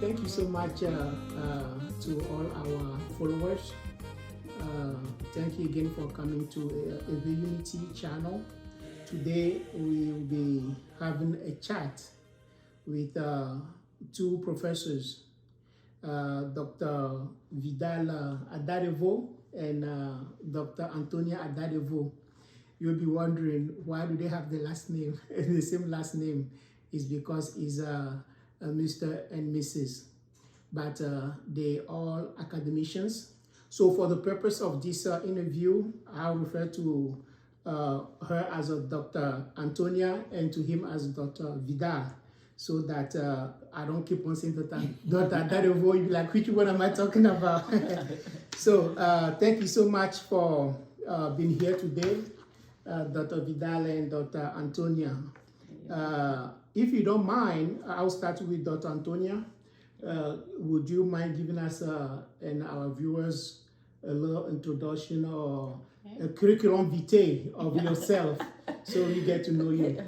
Thank you so much to all our followers. Thank you again for coming to the Unity channel. Today we will be having a chat with two professors, Dr. Vidal Adadevoh and Dr. Anthonia Adadevoh. You'll be wondering, why do they have the last name, the same last name? Is because it's Mr. and Mrs. But they all academicians. So for the purpose of this interview, I'll refer to her as a Dr. Anthonia and to him as Dr. Vidal, so that I don't keep on saying Dr. Adadevoh. You'll be like, which one am I talking about? So thank you so much for being here today, Dr. Vidal and Dr. Anthonia. If you don't mind, I'll start with Dr. Anthonia. Would you mind giving us and our viewers a little introduction or a curriculum vitae of yourself, so we get to know you?